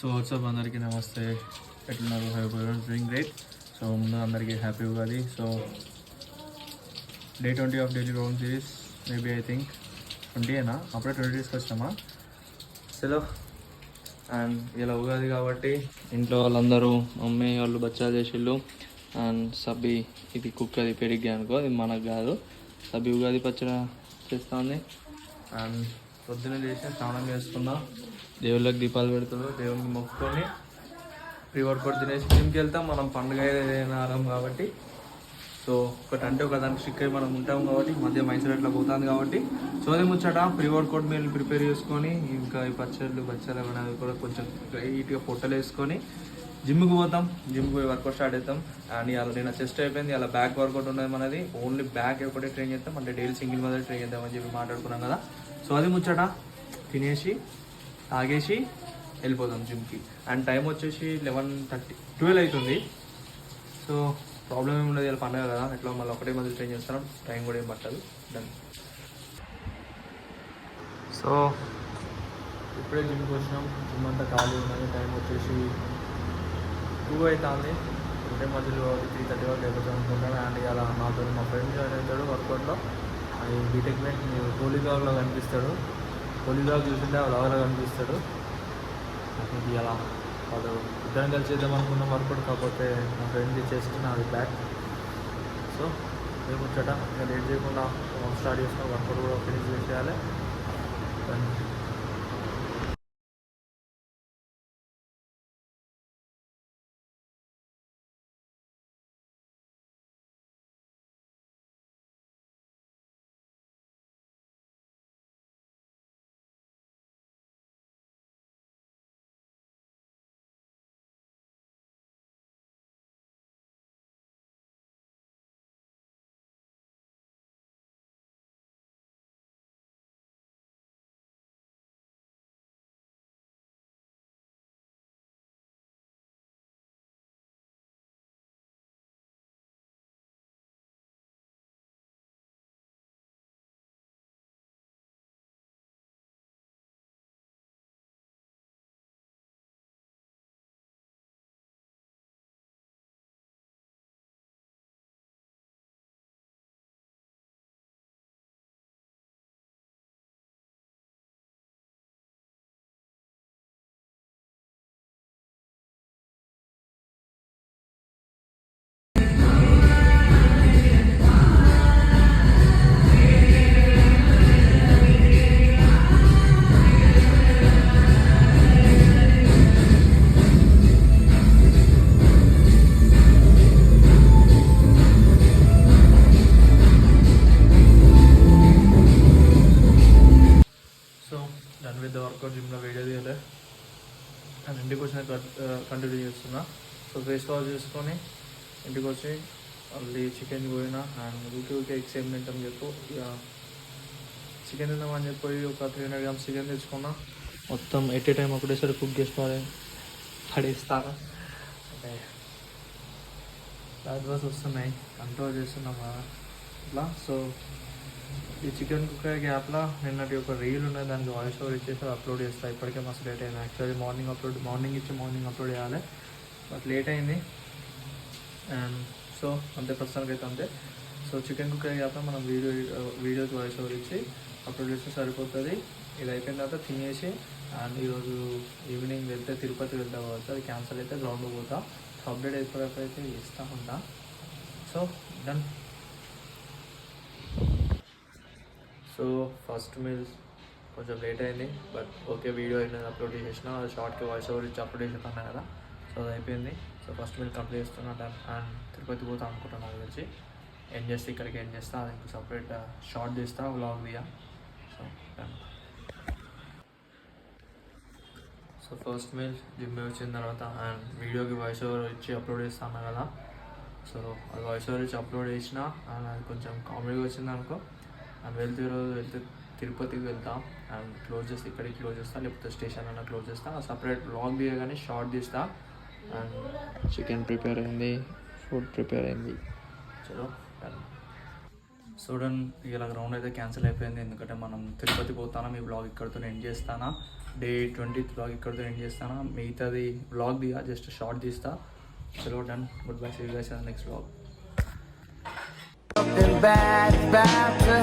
So WhatsApp అందరికీ నమస్తే, ఎట్లున్నారు? Doing great. సో ముందు అందరికీ happy Ugadi. So day 20 of daily Rome series, maybe I think 20 అప్పుడే 20 డేస్కి వచ్చామా సెలవు. అండ్ ఇలా ఉగాది కాబట్టి ఇంట్లో వాళ్ళందరూ మమ్మీ వాళ్ళు బచ్చాలు చేసిళ్ళు. అండ్ సబ్బి ఇది కుక్, అది పెరిగి అనుకో, అది మనకు కాదు. సబ్బి ఉగాది పచ్చడి చేస్తుంది. అండ్ పొద్దున్న చేసి స్నానం చేసుకున్నా, దేవుళ్ళకి దీపాలు పెడతాడు, దేవునికి మొక్కుకొని ప్రీ వర్కౌట్ తినేసి జిమ్కి వెళ్తాం. మనం పండుగ ఆరం కాబట్టి, సో ఒకటంటే ఒక దానికి స్టిక్ అయి మనం ఉంటాం కాబట్టి మధ్య మైండ్ అట్లా పోతుంది కాబట్టి, సో అది ముచ్చట ప్రీ వర్కౌట్ మీల్ ప్రిపేర్ చేసుకొని, ఇంకా ఈ బచ్చాలు అనేవి కూడా కొంచెం నీట్గా పొట్టలు వేసుకొని జిమ్కి పోతాం. జిమ్కి పోయి వర్కౌట్ స్టార్ట్ అవుతాం. అండ్ ఇలా నేను చెస్ట్ అయిపోయింది, అలా బ్యాక్ వర్కౌట్ ఉన్నది మనది. ఓన్లీ బ్యాక్ ఒకటే ట్రైన్ చేస్తాం, అంటే డైలీ సింగిల్ మీద ట్రైన్ చేద్దామని చెప్పి మాట్లాడుకున్నాం కదా. సో అది ముచ్చట, తినేసి తాగేసి వెళ్ళిపోదాం జిమ్కి. అండ్ టైం వచ్చేసి 11:30, 12 అవుతుంది. సో ప్రాబ్లం ఏమి ఉండదు, ఇలా పండుగ కదా, ఎట్లా మళ్ళీ ఒకటే మధ్య ట్రైన్ చేస్తాం, టైం కూడా ఏం పట్టదు. డన్. సో ఇప్పుడే జిమ్కి వచ్చినాం, జిమ్ అంతా ఖాళీ ఉన్నది. టైం వచ్చేసి 2 అవుతుంది. ఒకటే మధ్యలో 3:30 వరకు అయిపోతాం అనుకుంటాను. అండ్ ఇలా మాతో మా ఫ్రెండ్ జాయిన్ అవుతాడు వర్కౌట్లో. అది బీటెక్ మేట్, హోలీగాగ్లో కనిపిస్తాడు. హోలీగాగ్ చూస్తుంటే లాగా కనిపిస్తాడు. ఇది అలా వాళ్ళు ఇద్దరం కలిసి చేద్దాం అనుకున్నాం వర్కౌట్, కాకపోతే మా ఫ్రెండ్ చెస్ట్, నాది బ్యాక్. సో మేము వచ్చాట ఇంకా లేట్ చేయకుండా స్టార్ట్ చేస్తాం, వర్కౌట్ కూడా ఫినిష్ చేసేయాలి. వర్కౌట్ జిమ్లో వీడియో తీయలే, అండ్ ఇంటికి వచ్చిన కంటిన్యూ చేస్తున్నా. సో ఫేస్ వాష్ చేసుకొని ఇంటికి వచ్చి మళ్ళీ చికెన్ పోయినా. అండ్ ఊకే ఎగ్స్ ఏం తింటాం చెప్పు, ఇక చికెన్ తిందామని చెప్పి ఒక 300 grams చికెన్ తెచ్చుకున్నా. మొత్తం ఎట్ ఏ టైం ఒకటేసారి కుక్ చేసుకోవాలి, పడేస్తాను అంటే బ్యాడ్ వాస్ వస్తున్నాయి, కంట్రోల్ చేస్తున్నాం కదా ఇట్లా. సో ఈ చికెన్ కుక్కర్ గ్యాప్లో నిన్నటి ఒక రీల్ ఉన్నది, దానికి వాయిస్ ఓవర్ ఇచ్చేసి అప్లోడ్ చేస్తాను. ఇప్పటికే మస్తు లేట్ అయింది. యాక్చువల్లీ మార్నింగ్ అప్లోడ్ చేయాలి, బట్ లేట్ అయింది. అండ్ సో అంతే, ప్రస్తుతానికి అయితే అంతే. సో చికెన్ కుక్కర్ గ్యాప్లో మనం వీడియోకి వాయిస్ ఓవర్ ఇచ్చి అప్లోడ్ చేస్తే సరిపోతుంది. ఇది అయిపోయిన తర్వాత తినేసి, అండ్ ఈరోజు ఈవినింగ్ వెళ్తే తిరుపతి వెళ్తా కాబట్టి అది క్యాన్సిల్ అయితే గ్రౌండ్కి పోతా. సో అప్డేట్ అయిపోయినప్పుడైతే ఇస్తూ ఉంటా. So done. So first meal కొంచెం లేట్ అయింది, బట్ ఓకే, వీడియో అయినది అప్లోడ్ చేసిన, అది షార్ట్కి వాయిస్ ఓవర్ ఇచ్చి అప్లోడ్ చేసేస్తాను కదా. సో అది అయిపోయింది. సో ఫస్ట్ మీల్ కంప్లీట్ చేస్తున్నా, డన్. అండ్ తిరుపతి పోతా అనుకుంటాను, నాకు గురించి ఏం చేస్తే ఇక్కడికి ఏం చేస్తా, అది ఇంకా సపరేట్ షార్ట్ చేస్తా, వ్లాగ్ తీయ. So done. So first meal gym వచ్చిన తర్వాత అండ్ వీడియోకి వాయిస్ ఓవర్ ఇచ్చి అప్లోడ్ చేస్తాను కదా. సో అది వాయిస్ ఓవర్ ఇచ్చి అప్లోడ్ చేసిన, అండ్ అది కొంచెం కామెడీగా వచ్చింది అనుకో. అండ్ వెళ్తే తిరుపతికి వెళ్తాం. అండ్ క్లోజ్ చేస్తే ఇక్కడికి క్లోజ్ చేస్తా, లేకపోతే స్టేషన్ అన్న క్లోజ్ చేస్తా. సపరేట్ వ్లాగ్ తీయగానే షార్ట్ తీస్తా. అండ్ చికెన్ ప్రిపేర్ అయింది, ఫుడ్ ప్రిపేర్ అయింది. చలో డన్. చూడండి, ఇలా గ్రౌండ్ అయితే క్యాన్సిల్ అయిపోయింది, ఎందుకంటే మనం తిరుపతి పోతాను. మీ బ్లాగ్ ఇక్కడితో ఎండ్ చేస్తానా. డే 20th వ్లాగ్ ఇక్కడితో ఎండ్ చేస్తాను. మిగతాది వ్లాగ్ దిగా జస్ట్ షార్ట్ తీస్తా. చలో done, good bye, see you guys in the next vlog. Something bad about to